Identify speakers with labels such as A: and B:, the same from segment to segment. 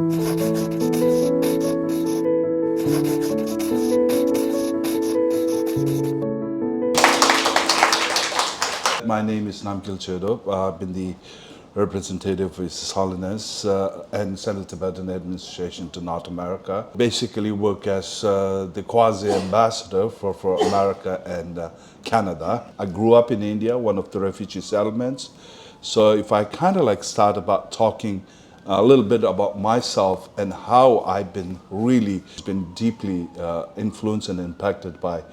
A: My name is Namgyal Chodop. I've been the representative of His Holiness and Central Tibetan Administration to North America. Basically work as the quasi-ambassador for America and Canada. I grew up in India, one of the refugee settlements. So if I kind of like start about talking a little bit about myself and how I've been really been deeply influenced and impacted by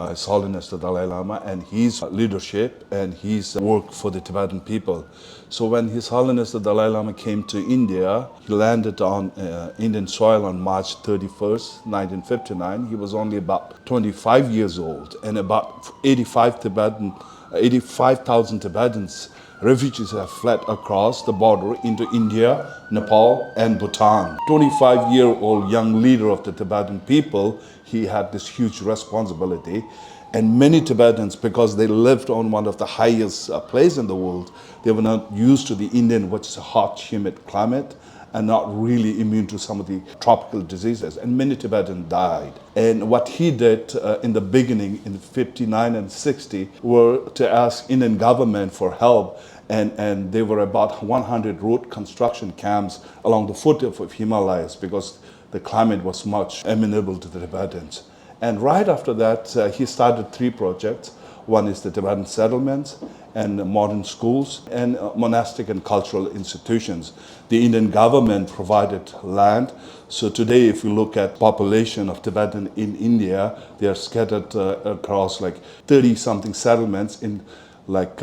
A: His Holiness the Dalai Lama and his leadership and his work for the Tibetan people. So when His Holiness the Dalai Lama came to India, he landed on Indian soil on March 31st, 1959. He was only about 25 years old, and about 85,000 Tibetans refugees have fled across the border into India, Nepal, and Bhutan. 25-year-old young leader of the Tibetan people, he had this huge responsibility. And many Tibetans, because they lived on one of the highest places in the world, they were not used to the Indian, which is a hot, humid climate, and not really immune to some of the tropical diseases. And many Tibetans died. And what he did in the beginning, in 59 and 60, were to ask Indian government for help. And there were about 100 road construction camps along the foot of Himalayas because the climate was much amenable to the Tibetans. And right after that, he started 3 projects. One is the Tibetan settlements and modern schools and monastic and cultural institutions. The Indian government provided land. So today, if you look at population of Tibetan in India, they are scattered across like 30-something settlements in like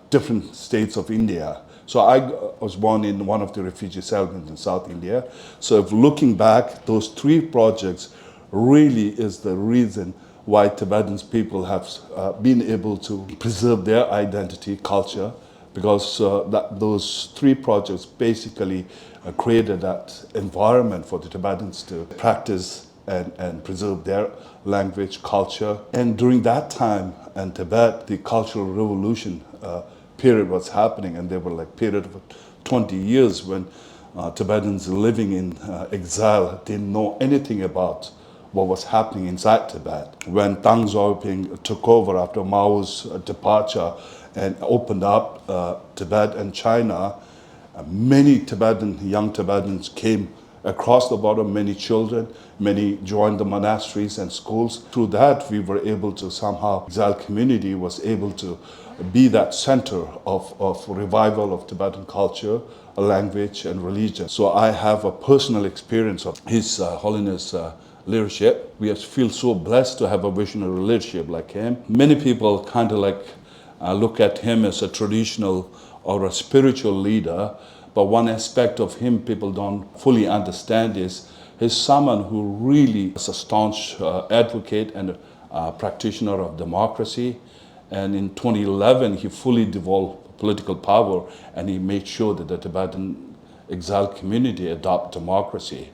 A: different states of India. So I was born in one of the refugee settlements in South India. So if looking back, those 3 projects really is the reason why Tibetan people have been able to preserve their identity, culture, because those 3 projects basically created that environment for the Tibetans to practice and preserve their language, culture. And during that time in Tibet, the Cultural Revolution period was happening, and there were like period of 20 years when Tibetans living in exile didn't know anything about what was happening inside Tibet. When Deng Xiaoping took over after Mao's departure and opened up Tibet and China, many young Tibetans came across the border, many children, many joined the monasteries and schools. Through that, we were able to somehow, exile community was able to be that center of revival of Tibetan culture, language, and religion. So I have a personal experience of His Holiness leadership. We feel so blessed to have a visionary leadership like him. Many people kind of like look at him as a traditional or a spiritual leader, but one aspect of him people don't fully understand is he's someone who really is a staunch advocate and practitioner of democracy. And in 2011, he fully devolved political power, and he made sure that the Tibetan exiled community adopt democracy.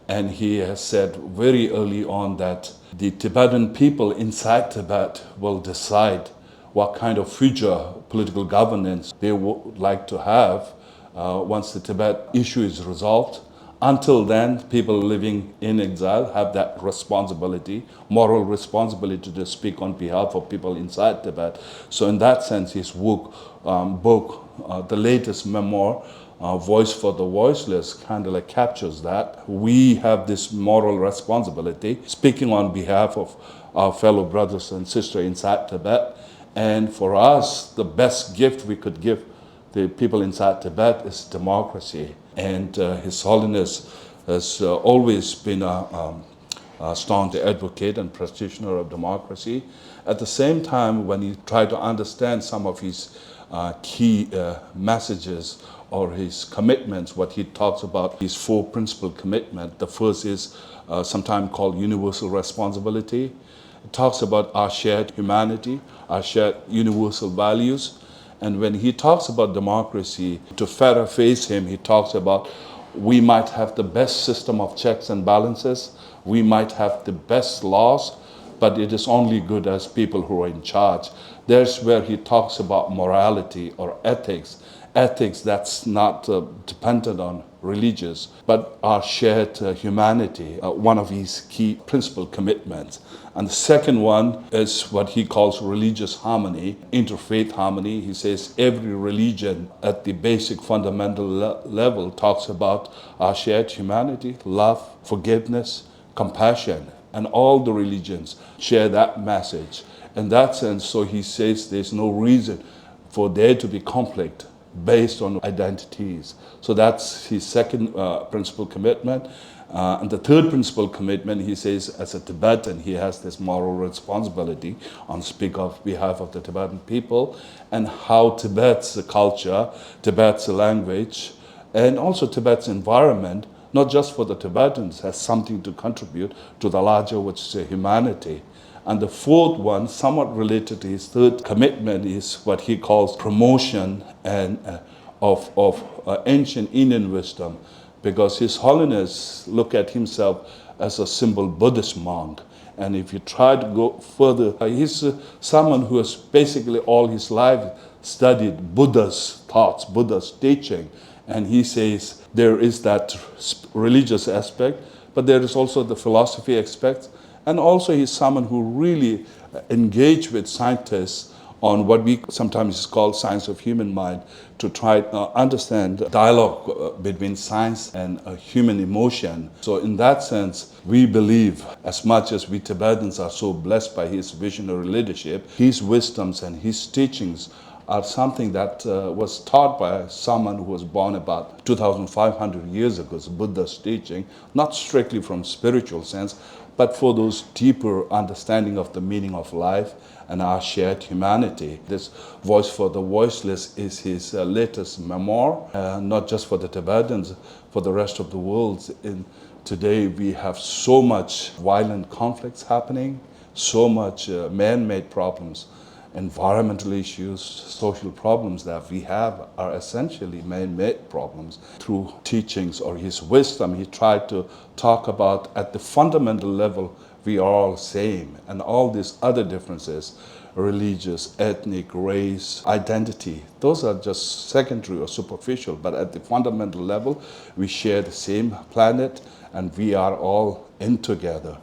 A: And he has said very early on that the Tibetan people inside Tibet will decide what kind of future political governance they would like to have once the Tibet issue is resolved. Until then, people living in exile have that responsibility, moral responsibility to speak on behalf of people inside Tibet. So in that sense, his book, the latest memoir, Voice for the Voiceless, kind of like captures that. We have this moral responsibility, speaking on behalf of our fellow brothers and sisters inside Tibet. And for us, the best gift we could give the people inside Tibet is democracy. And His Holiness has always been a staunch advocate and practitioner of democracy. At the same time, when he tried to understand some of his key messages or his commitments, what he talks about, his 4 principal commitment. The first is sometimes called universal responsibility. It talks about our shared humanity, our shared universal values. And when he talks about democracy, to paraphrase him, he talks about we might have the best system of checks and balances, we might have the best laws, but it is only good as people who are in charge. There's where he talks about morality or ethics ethics that's not dependent on religious, but our shared humanity, one of his key principal commitments. And the second one is what he calls religious harmony, interfaith harmony. He says every religion at the basic fundamental level talks about our shared humanity, love, forgiveness, compassion, and all the religions share that message. In that sense, so he says there's no reason for there to be conflict based on identities. So that's his second principal commitment. And the third principal commitment, he says, as a Tibetan, he has this moral responsibility on speak of behalf of the Tibetan people and how Tibet's culture, Tibet's language, and also Tibet's environment, not just for the Tibetans, has something to contribute to the larger, which is humanity. And the fourth one, somewhat related to his third commitment, is what he calls promotion and of ancient Indian wisdom, because His Holiness looked at himself as a simple Buddhist monk. And if you try to go further, he's someone who has basically all his life studied Buddha's thoughts, Buddha's teaching. And he says there is that religious aspect, but there is also the philosophy aspect. And also he's someone who really engaged with scientists on what we sometimes call science of human mind to try to understand the dialogue between science and human emotion. So in that sense, we believe, as much as we Tibetans are so blessed by his visionary leadership, his wisdoms and his teachings are something that was taught by someone who was born about 2,500 years ago, Buddha's teaching, not strictly from spiritual sense, but for those deeper understanding of the meaning of life and our shared humanity. This Voice for the Voiceless is his latest memoir, not just for the Tibetans, for the rest of the world. Today we have so much violent conflicts happening, so much man-made problems. Environmental issues, social problems that we have are essentially man-made problems. Through teachings or his wisdom, he tried to talk about at the fundamental level, we are all same, and all these other differences, religious, ethnic, race, identity, those are just secondary or superficial, but at the fundamental level, we share the same planet and we are all in together.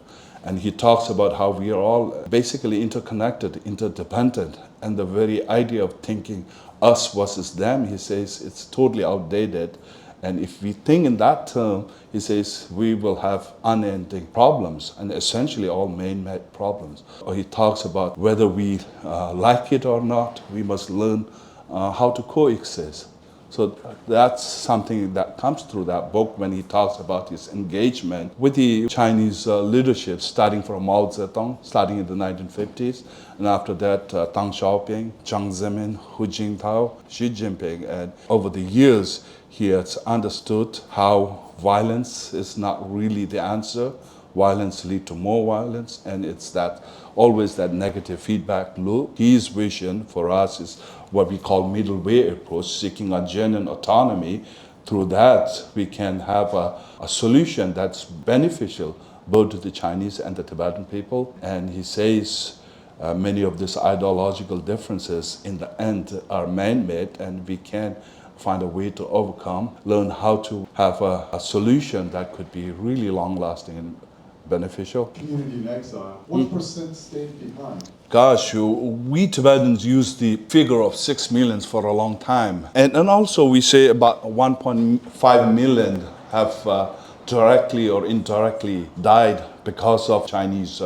A: And he talks about how we are all basically interconnected, interdependent, and the very idea of thinking us versus them, he says, it's totally outdated. And if we think in that term, he says, we will have unending problems, and essentially all man-made problems. Or he talks about whether we like it or not, we must learn how to coexist. So that's something that comes through that book when he talks about his engagement with the Chinese leadership, starting from Mao Zedong, starting in the 1950s, and after that, Deng Xiaoping, Jiang Zemin, Hu Jintao, Xi Jinping. And over the years, he has understood how violence is not really the answer. Violence leads to more violence, and it's that always that negative feedback loop. His vision for us is what we call middle way approach, seeking a genuine autonomy. Through that, we can have a solution that's beneficial both to the Chinese and the Tibetan people. And he says many of these ideological differences in the end are man-made, and we can find a way to overcome, learn how to have a solution that could be really long-lasting and beneficial.
B: Community in exile, what percent stayed behind?
A: Gosh, we Tibetans use the figure of 6 million for a long time. And also we say about 1.5 million have directly or indirectly died because of Chinese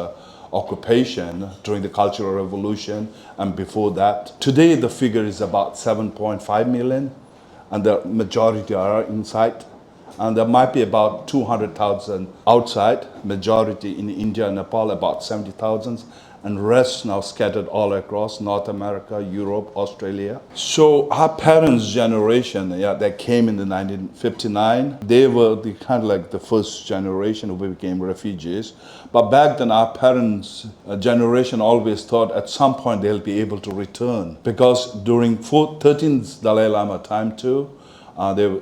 A: occupation during the Cultural Revolution and before that. Today the figure is about 7.5 million, and the majority are inside. And there might be about 200,000 outside, majority in India and Nepal, about 70,000, and rest now scattered all across North America, Europe, Australia. So our parents' generation, they came in the 1959. They were the kind of like the first generation who became refugees. But back then, our parents' generation always thought at some point they'll be able to return, because during 13th Dalai Lama time too,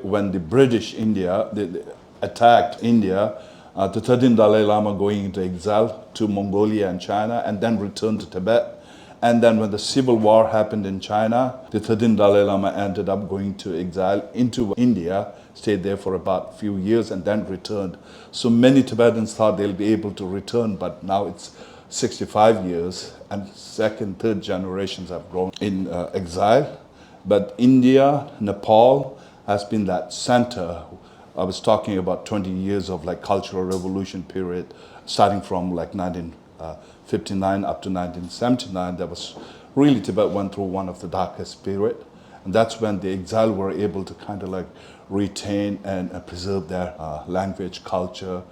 A: when the British India they attacked India, the 13th Dalai Lama going into exile to Mongolia and China, and then returned to Tibet. And then when the civil war happened in China, the 13th Dalai Lama ended up going to exile into India, stayed there for about a few years and then returned. So many Tibetans thought they'll be able to return, but now it's 65 years and second, third generations have grown in exile. But India, Nepal has been that center. I was talking about 20 years of like cultural revolution period, starting from like 1959 up to 1979. That was really Tibet went through one of the darkest period. And that's when the exile were able to kind of like retain and preserve their language, culture,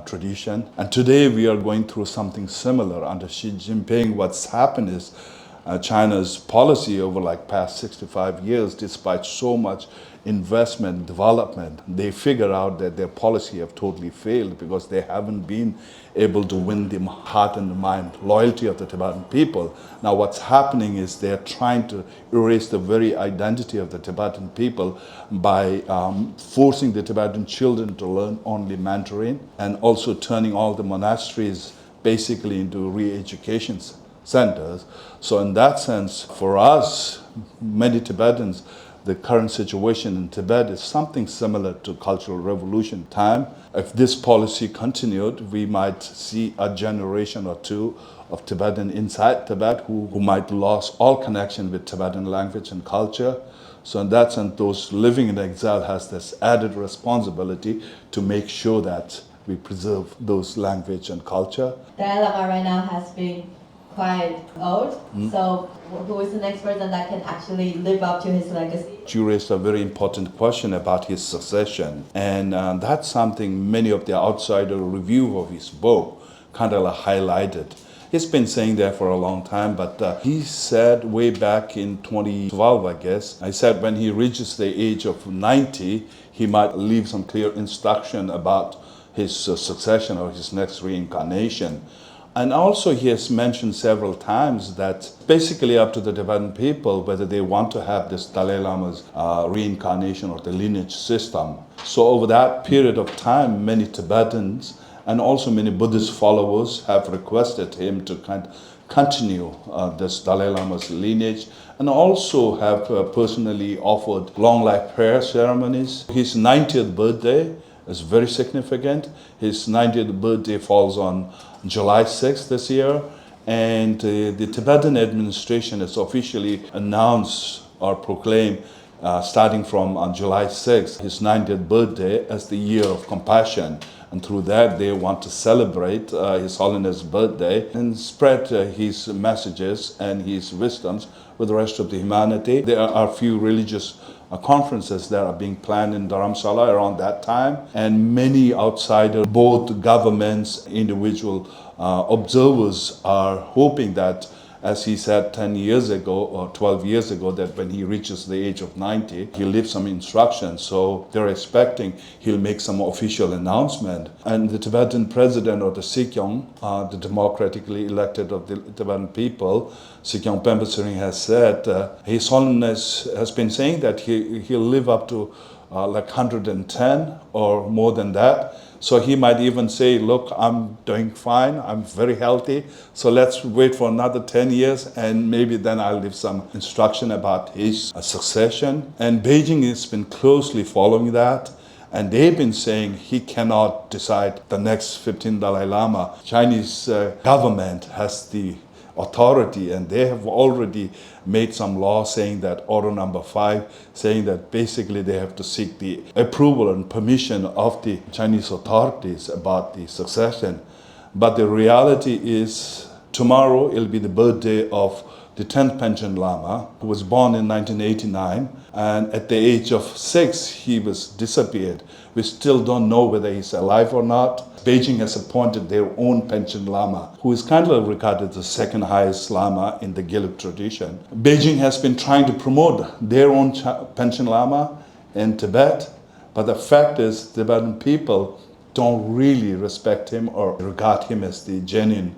A: tradition. And today we are going through something similar. Under Xi Jinping, what's happened is China's policy over like past 65 years, despite so much investment, development, they figure out that their policy have totally failed because they haven't been able to win the heart and the mind, loyalty of the Tibetan people. Now what's happening is they're trying to erase the very identity of the Tibetan people by forcing the Tibetan children to learn only Mandarin and also turning all the monasteries basically into re-education centers. So in that sense, for us, many Tibetans, the current situation in Tibet is something similar to Cultural Revolution time. If this policy continued, we might see a generation or two of Tibetan inside Tibet who might lose all connection with Tibetan language and culture. So in that sense, those living in exile has this added responsibility to make sure that we preserve those language and culture.
C: Dalai Lama right now has been quite old, so who is the next person that can actually live up to his legacy?
A: You raised a very important question about his succession, and that's something many of the outsider review of his book kind of highlighted. He's been saying that for a long time, but he said way back in 2012, I guess, I said when he reaches the age of 90, he might leave some clear instruction about his succession or his next reincarnation. And also he has mentioned several times that basically up to the Tibetan people whether they want to have this Dalai Lama's reincarnation or the lineage system. So over that period of time, many Tibetans and also many Buddhist followers have requested him to continue this Dalai Lama's lineage and also have personally offered long life prayer ceremonies. His 90th birthday is very significant. His 90th birthday falls on July 6th this year, and the Tibetan administration has officially announced or proclaimed starting from on July 6th, his 90th birthday as the year of compassion. And through that, they want to celebrate His Holiness' birthday and spread his messages and his wisdoms with the rest of the humanity. There are a few religious conferences that are being planned in Dharamsala around that time, and many outsiders, both governments, individual observers are hoping that, as he said 10 years ago or 12 years ago, that when he reaches the age of 90, he'll leave some instructions. So they're expecting he'll make some official announcement. And the Tibetan president of the Sikyong, the democratically elected of the Tibetan people, Sikyong Pemba Tsering, has said, His Holiness has been saying that he'll live up to like 110 or more than that. So he might even say, look, I'm doing fine, I'm very healthy, so let's wait for another 10 years and maybe then I'll leave some instruction about his succession. And Beijing has been closely following that, and they've been saying he cannot decide the next 15th Dalai Lama. Chinese government has the authority, and they have already made some law saying that order number 5, saying that basically they have to seek the approval and permission of the Chinese authorities about the succession. But the reality is tomorrow it'll be the birthday of the 10th Panchen Lama, who was born in 1989, and at the age of 6 he was disappeared. We still don't know whether he's alive or not. Beijing has appointed their own Panchen Lama, who is kind of regarded as the second highest Lama in the Gelug tradition. Beijing has been trying to promote their own Panchen Lama in Tibet, but the fact is Tibetan people don't really respect him or regard him as the genuine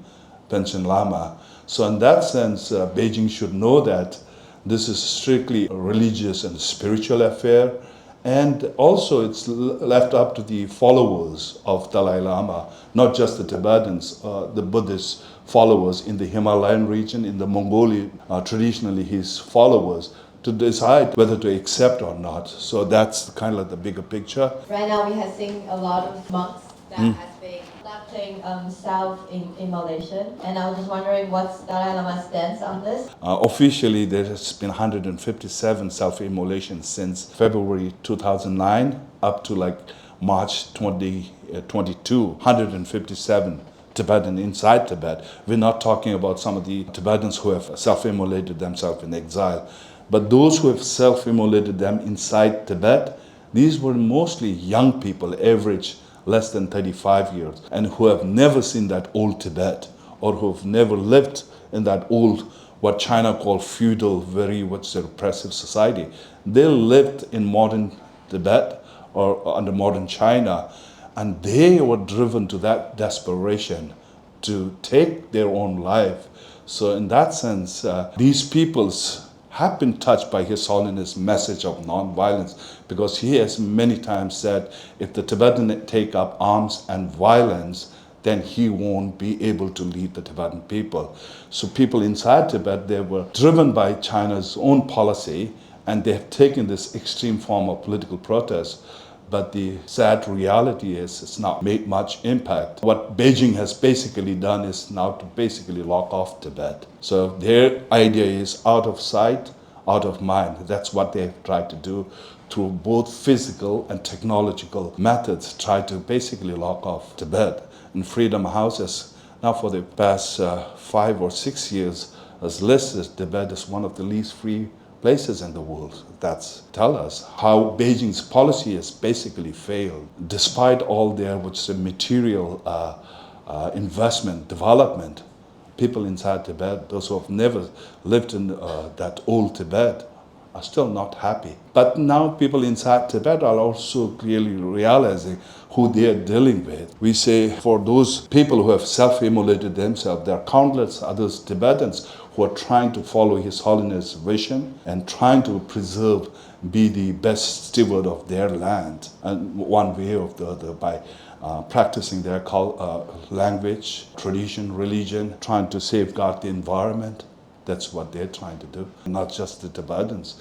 A: Panchen Lama. So in that sense, Beijing should know that this is strictly a religious and spiritual affair, And also it's left up to the followers of Dalai Lama, not just the Tibetans, the Buddhist followers in the Himalayan region, in the Mongolia, traditionally his followers, to decide whether to accept or not. So that's kind of like the bigger picture.
C: Right now, we have seen a lot of monks that has been conducting self-immolation, and I was just wondering what's Dalai Lama's stance on this?
A: Officially, there has been 157 self-immolations since February 2009 up to like March 2022, 157 Tibetan inside Tibet. We're not talking about some of the Tibetans who have self-immolated themselves in exile. But those who have self-immolated them inside Tibet, these were mostly young people, average less than 35 years, and who have never seen that old Tibet, or who have never lived in that old, what China called feudal, very repressive society. They lived in modern Tibet or under modern China, and they were driven to that desperation to take their own life. So in that sense, these peoples have been touched by His Holiness' message of non-violence, because he has many times said, if the Tibetan take up arms and violence, then he won't be able to lead the Tibetan people. So people inside Tibet, they were driven by China's own policy, and they have taken this extreme form of political protest. But the sad reality is it's not made much impact. What Beijing has basically done is now to basically lock off Tibet. So their idea is out of sight, out of mind. That's what they've tried to do through both physical and technological methods, try to basically lock off Tibet. And Freedom House has now for the past 5 or 6 years has listed Tibet as one of the least free places in the world. That's tell us how Beijing's policy has basically failed, despite all their material investment, development. People inside Tibet, those who have never lived in that old Tibet, are still not happy. But now people inside Tibet are also clearly realizing who they are dealing with. We say for those people who have self-immolated themselves, there are countless others Tibetans who are trying to follow His Holiness' vision and trying to preserve, be the best steward of their land. And one way or the other by practicing their language, tradition, religion, trying to safeguard the environment. That's what they're trying to do. Not just the Tibetans.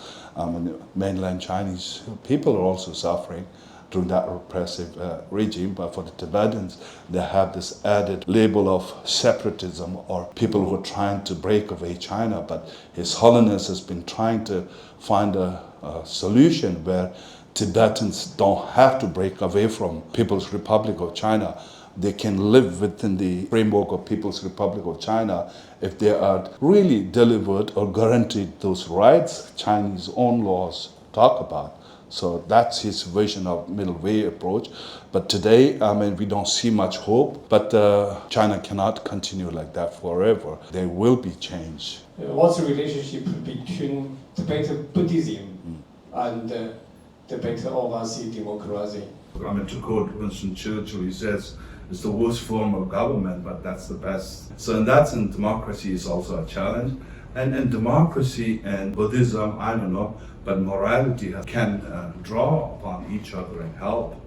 A: Mainland Chinese people are also suffering during that repressive regime, but for the Tibetans, they have this added label of separatism, or people who are trying to break away China. But His Holiness has been trying to find a solution where Tibetans don't have to break away from People's Republic of China. They can live within the framework of People's Republic of China if they are really delivered or guaranteed those rights Chinese own laws talk about. So that's his vision of middle way approach. But today, we don't see much hope, but China cannot continue like that forever. There will be change.
D: What's the relationship between Tibetan Buddhism and Tibetan overseas democracy?
A: To quote Winston Churchill, he says, it's the worst form of government, but that's the best. So in that sense, democracy is also a challenge. And democracy and Buddhism, I don't know, but morality can draw upon each other and help.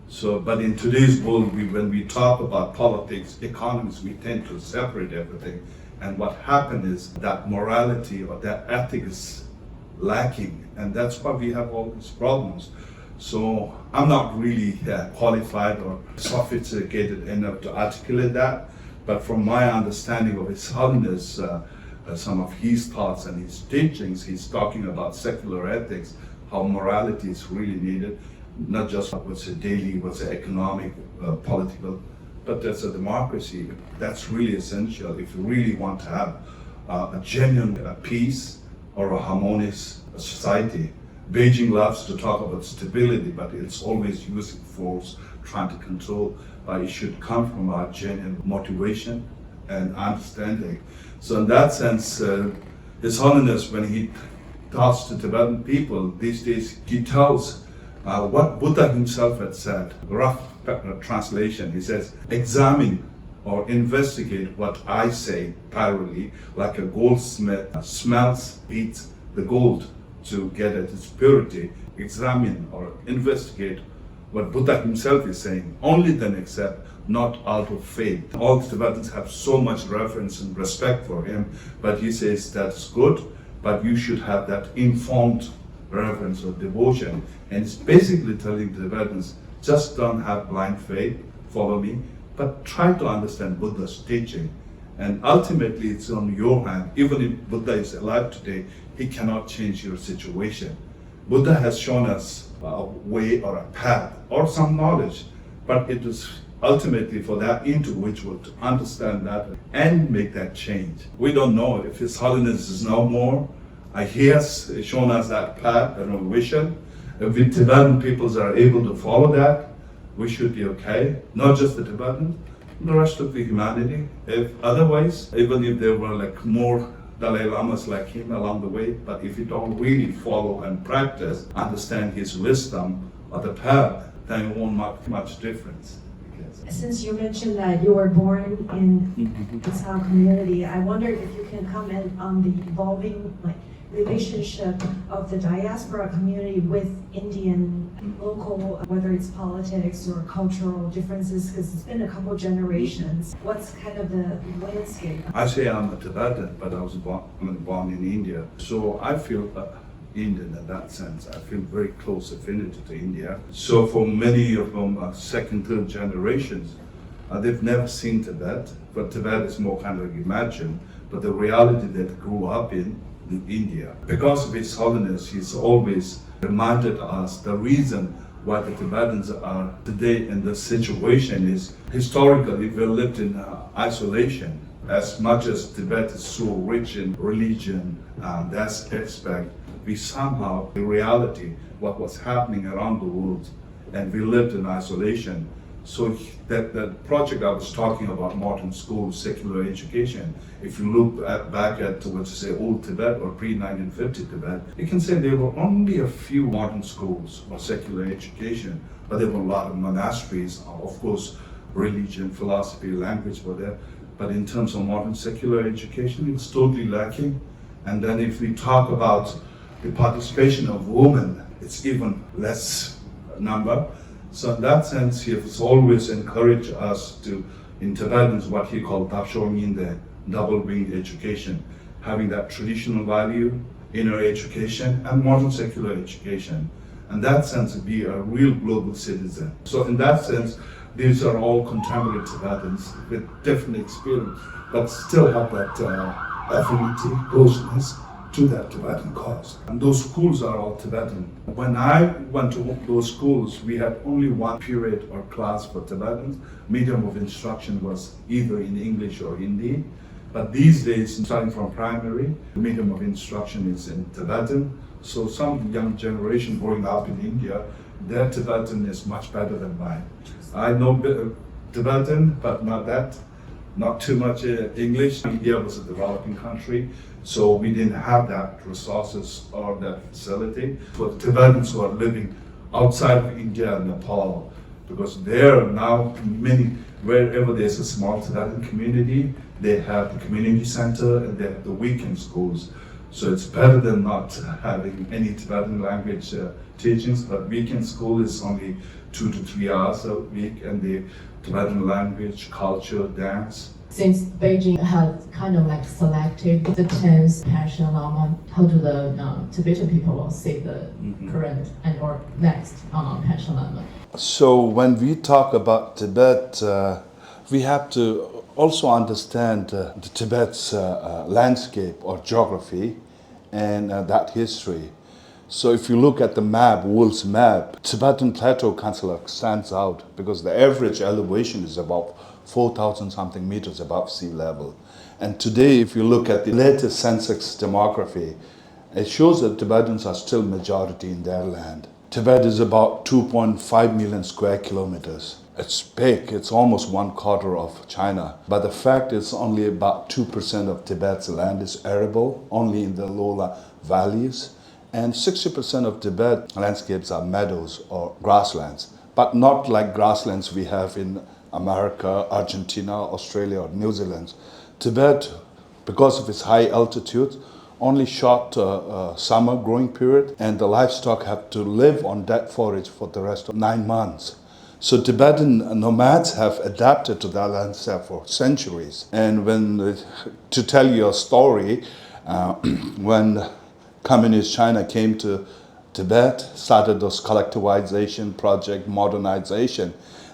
A: So, but in today's world, when we talk about politics, economics, we tend to separate everything. And what happened is that morality or that ethics is lacking. And that's why we have all these problems. So I'm not really qualified or sophisticated enough to articulate that, but from my understanding of His Holiness, some of his thoughts and his teachings, he's talking about secular ethics, how morality is really needed, not just what's a daily, what's an economic, political, but there's a democracy. That's really essential if you really want to have a genuine peace or a harmonious society. Beijing loves to talk about stability, but it's always using force, trying to control. It should come from our genuine motivation and understanding. So in that sense, His Holiness, when he talks to Tibetan people these days, he tells what Buddha himself had said. Rough translation, he says, examine or investigate what I say thoroughly, like a goldsmith smells, beats the gold to get at its purity. examine or investigate what Buddha himself is saying, only then accept, not out of faith. All Tibetans have so much reverence and respect for him, but he says that's good, but you should have that informed reverence or devotion. And it's basically telling the Tibetans, just don't have blind faith, follow me, but try to understand Buddha's teaching. And ultimately it's on your hand. Even if Buddha is alive today, he cannot change your situation. Buddha has shown us a way or a path or some knowledge, but it is ultimately for that individual to understand that and make that change. We don't know if His Holiness is no more. He has shown us that path and a vision. If the Tibetan peoples are able to follow that, we should be okay. Not just the Tibetans, the rest of the humanity. If otherwise, even if there were like more Dalai Lamas like him along the way, but if you don't really follow and practice, understand his wisdom or the path, then it won't make much difference.
E: Since you mentioned that you were born in the Sao community, I wondered if you can comment on the evolving relationship of the diaspora community with Indian local, whether it's politics or cultural differences, because it's been a couple generations. What's kind of the landscape?
A: I say I'm a Tibetan, but I was born in India. So I feel Indian in that sense. I feel very close affinity to India. So for many of them, second, third generations, they've never seen Tibet, but Tibet is more kind of imagined, but the reality that they grew up in India. Because of His Holiness, he's always reminded us the reason why the Tibetans are today in this situation is historically we lived in isolation. As much as Tibet is so rich in religion and that aspect, we somehow, in reality, what was happening around the world, and we lived in isolation. So that project I was talking about, modern schools, secular education, if you look back at what you say old Tibet or pre-1950 Tibet, you can say there were only a few modern schools or secular education, but there were a lot of monasteries. Of course, religion, philosophy, language were there, but in terms of modern secular education, it was totally lacking. And then if we talk about the participation of women, it's even less number. So in that sense, he has always encouraged us to, in Tibetans, what he called Dapshonginde, double-winged education, having that traditional value, inner education, and modern secular education. In that sense, be a real global citizen. So in that sense, these are all contemporary Tibetans with different experience, but still have that affinity, closeness to that Tibetan cause. And those schools are all Tibetan. When I went to those schools, we had only one period or class for Tibetans. Medium of instruction was either in English or Hindi. But these days, starting from primary, the medium of instruction is in Tibetan. So some young generation growing up in India, their Tibetan is much better than mine. I know Tibetan, but not too much English. India was a developing country, so we didn't have that resources or that facility. For the Tibetans who are living outside of India and Nepal, because there are now wherever there's a small Tibetan community, they have the community center and they have the weekend schools. So it's better than not having any Tibetan language teachings, but weekend school is only 2 to 3 hours a week, and the Tibetan language, culture, dance.
F: Since Beijing has kind of selected the 10th Panchen Lama, how do the Tibetan people see the current and or next Panchen Lama?
A: So when we talk about Tibet, we have to also understand the Tibet's landscape or geography and that history. So if you look at the map, world's map, Tibetan Plateau kind of stands out because the average elevation is about 4,000 something meters above sea level. And today, if you look at the latest census demography, it shows that Tibetans are still majority in their land. Tibet is about 2.5 million square kilometers. It's big, it's almost 1/4 of China. But the fact is only about 2% of Tibet's land is arable, only in the lower valleys. And 60% of Tibet landscapes are meadows or grasslands, but not like grasslands we have in America, Argentina, Australia, or New Zealand. Tibet, because of its high altitude, only short summer growing period, and the livestock have to live on that forage for the rest of 9 months. So Tibetan nomads have adapted to that landscape for centuries. And to tell you a story, when communist China came to Tibet, started those collectivization project, modernization,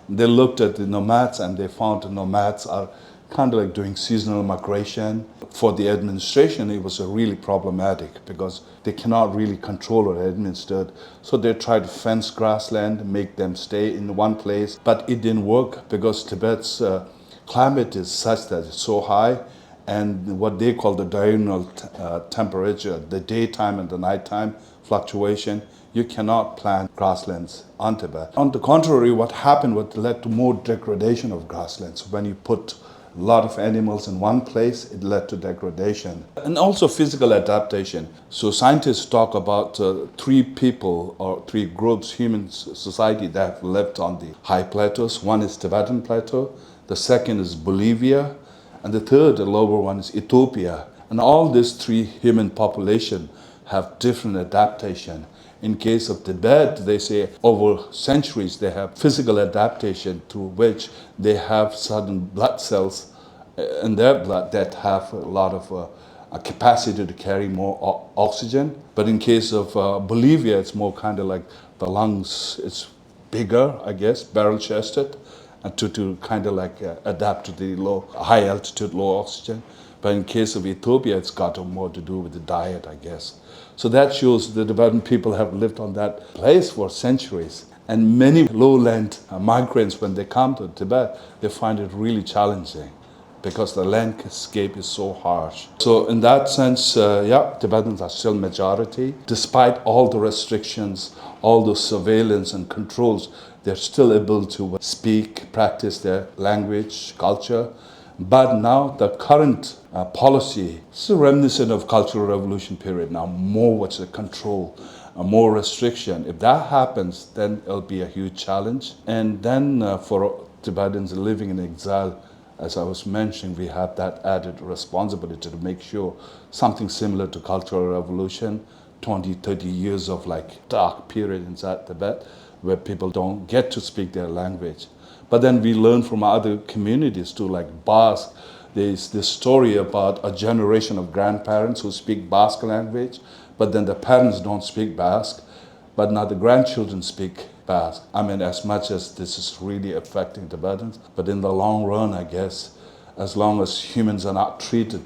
A: they looked at the nomads and they found the nomads are kind of like doing seasonal migration. For the administration, it was really problematic because they cannot really control or administer it. So they tried to fence grassland, make them stay in one place, but it didn't work because Tibet's climate is such that it's so high, and what they call the diurnal temperature, the daytime and the nighttime fluctuation, you cannot plant grasslands on Tibet. On the contrary, what happened led to more degradation of grasslands. When you put a lot of animals in one place, it led to degradation. And also physical adaptation. So scientists talk about 3 people or 3 groups, human society that have lived on the high plateaus. One is Tibetan Plateau, the second is Bolivia, and the third, the lower one, is Ethiopia. And all these 3 human populations have different adaptation. In case of Tibet, they say over centuries they have physical adaptation through which they have certain blood cells in their blood that have a lot of a capacity to carry more oxygen. But in case of Bolivia, it's more kind of like the lungs, it's bigger, I guess, barrel-chested, and to kind of like adapt to the high altitude, low oxygen. But in case of Ethiopia, it's got more to do with the diet, I guess. So that shows the Tibetan people have lived on that place for centuries. And many lowland migrants, when they come to Tibet, they find it really challenging because the landscape is so harsh. So in that sense, Tibetans are still majority. Despite all the restrictions, all the surveillance and controls, they're still able to speak, practice their language, culture. But now the current policy is reminiscent of Cultural Revolution period now, more what's the control, more restriction. If that happens, then it'll be a huge challenge. And then for Tibetans living in exile, as I was mentioning, we have that added responsibility to make sure something similar to Cultural Revolution, 20, 30 years of like dark period inside Tibet, where people don't get to speak their language. But then we learn from other communities too, like Basque. There's this story about a generation of grandparents who speak Basque language, but then the parents don't speak Basque, but now the grandchildren speak Basque. I mean, as much as this is really affecting Tibetans, but in the long run, I guess, as long as humans are not treated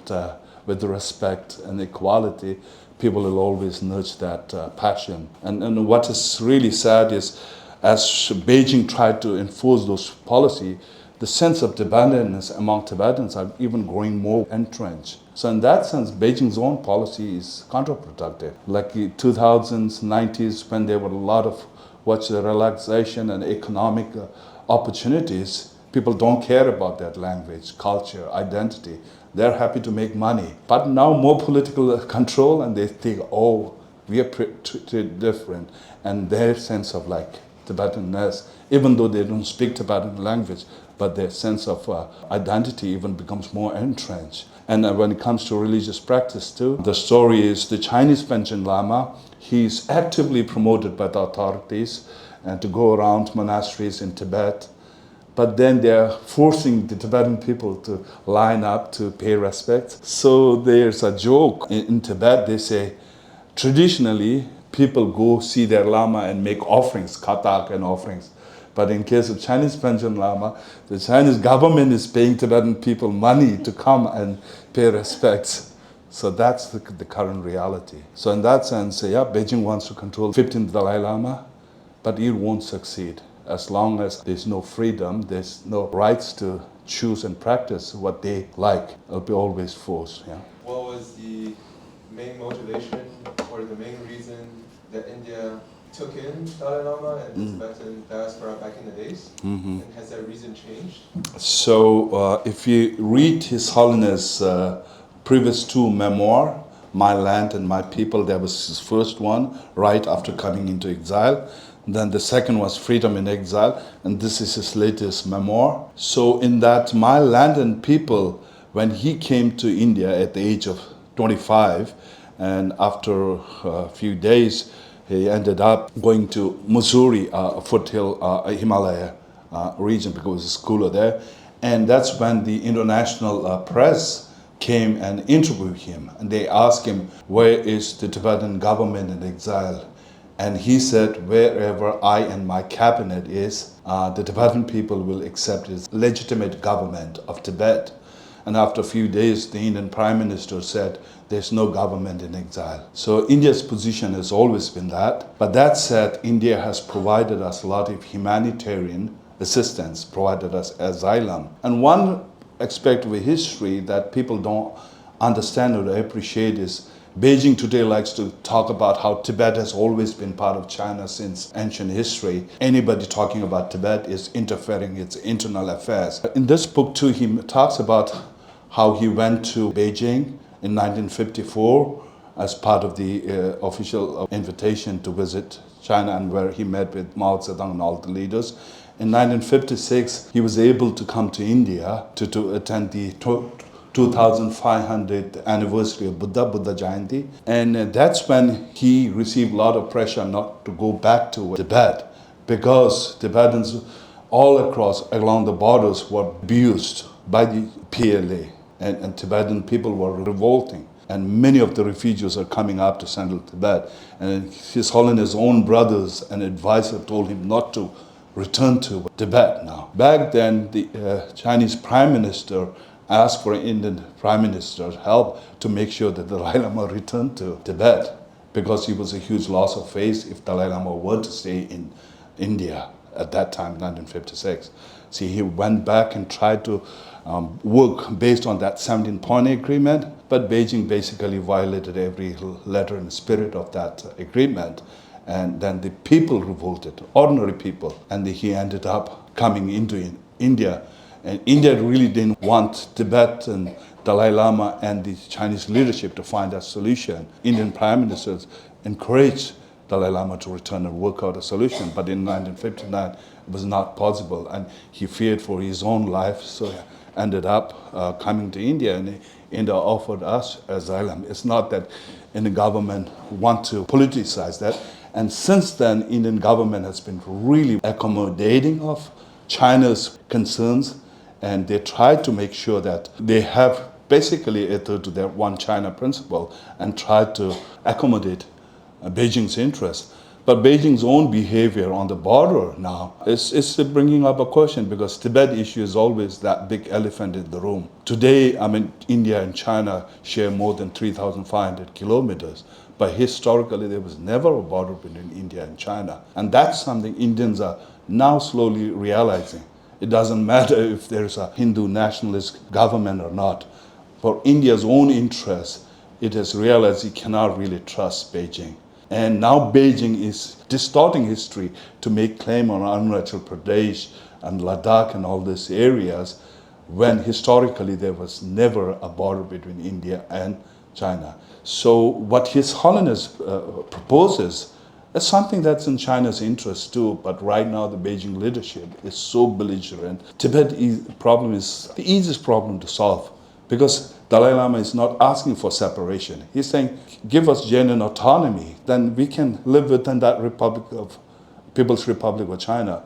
A: with respect and equality, people will always nurture that passion. And what is really sad is, as Beijing tried to enforce those policies, the sense of Tibetanness among Tibetans are even growing more entrenched. So in that sense, Beijing's own policy is counterproductive. Like the 2000s, 90s, when there were a lot of relaxation and economic opportunities, people don't care about that language, culture, identity. They're happy to make money. But now more political control, and they think, oh, we are treated different. And their sense of like Tibetanness, even though they don't speak Tibetan language, but their sense of identity even becomes more entrenched. And when it comes to religious practice too, the story is the Chinese Panchen Lama, he's actively promoted by the authorities and to go around monasteries in Tibet. But then they're forcing the Tibetan people to line up to pay respect. So there's a joke in Tibet, they say, traditionally, people go see their Lama and make offerings, katak and offerings. But in case of Chinese Panchen Lama, the Chinese government is paying Tibetan people money to come and pay respects. So that's the current reality. So in that sense, Beijing wants to control 15th Dalai Lama, but it won't succeed. As long as there's no freedom, there's no rights to choose and practice what they like, it'll be always forced. Yeah.
G: What was the main motivation or the main reason that India took in Dalai Lama and the Tibetan diaspora back in the days? And has that reason changed?
A: So if you read His Holiness' previous 2 memoir, My Land and My People, that was his first one, right after coming into exile. Then the second was Freedom in Exile, and this is his latest memoir. So in that My Land and People, when he came to India at the age of 25, And after a few days, he ended up going to Missouri, foothill Himalaya region, because he was a schooler there. And that's when the international press came and interviewed him. And they asked him, where is the Tibetan government in exile? And he said, wherever I and my cabinet is, the Tibetan people will accept its legitimate government of Tibet. And after a few days, the Indian Prime Minister said, there's no government in exile. So India's position has always been that. But that said, India has provided us a lot of humanitarian assistance, provided us asylum. And one aspect of history that people don't understand or appreciate is Beijing today likes to talk about how Tibet has always been part of China since ancient history. Anybody talking about Tibet is interfering in its internal affairs. In this book too, he talks about how he went to Beijing in 1954 as part of the official invitation to visit China, and where he met with Mao Zedong and all the leaders. In 1956, he was able to come to India to attend the 2500th anniversary of Buddha Jayanti. And that's when he received a lot of pressure not to go back to Tibet, because Tibetans all across along the borders were abused by the PLA, and Tibetan people were revolting. And many of the refugees are coming up to central Tibet. And His Holiness' own brothers and advisor told him not to return to Tibet now. Back then, the Chinese Prime Minister asked for Indian Prime Minister's help to make sure that the Dalai Lama returned to Tibet, because he was a huge loss of faith if Dalai Lama were to stay in India at that time, 1956. See, he went back and tried to work based on that 17-point agreement, but Beijing basically violated every letter and spirit of that agreement. And then the people revolted, ordinary people, and he ended up coming into India. And India really didn't want Tibet and Dalai Lama and the Chinese leadership to find a solution. Indian prime ministers encouraged Dalai Lama to return and work out a solution. But in 1959, it was not possible. And he feared for his own life, so he ended up coming to India. And India offered us asylum. It's not that Indian government want to politicize that. And since then, Indian government has been really accommodating of China's concerns. And they try to make sure that they have basically adhered to their one China principle and try to accommodate Beijing's interests. But Beijing's own behavior on the border now is bringing up a question, because Tibet issue is always that big elephant in the room. Today, India and China share more than 3,500 kilometers. But historically, there was never a border between India and China. And that's something Indians are now slowly realizing. It doesn't matter if there's a Hindu nationalist government or not. For India's own interests, it has realized it cannot really trust Beijing. And now Beijing is distorting history to make claim on Arunachal Pradesh and Ladakh and all these areas, when historically there was never a border between India and China. So what His Holiness proposes is something that's in China's interest too, but right now the Beijing leadership is so belligerent. Tibet problem is the easiest problem to solve, because Dalai Lama is not asking for separation. He's saying, give us genuine autonomy, then we can live within that People's Republic of China.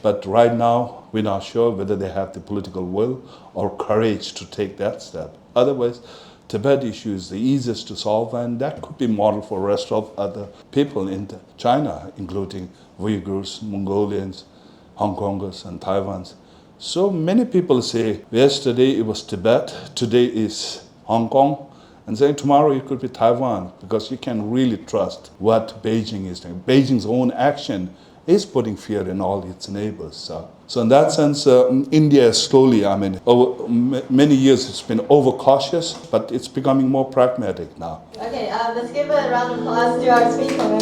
A: But right now, we're not sure whether they have the political will or courage to take that step. Otherwise, Tibet issue is the easiest to solve, and that could be model for the rest of other people in China, including Uyghurs, Mongolians, Hong Kongers, and Taiwans. So many people say, yesterday it was Tibet, today is Hong Kong, and saying tomorrow it could be Taiwan, because you can really trust what Beijing is doing. Beijing's own action is putting fear in all its neighbors. So in that sense, India is slowly, over many years it's been overcautious, but it's becoming more pragmatic now.
C: Okay, let's give a round of applause to our speaker.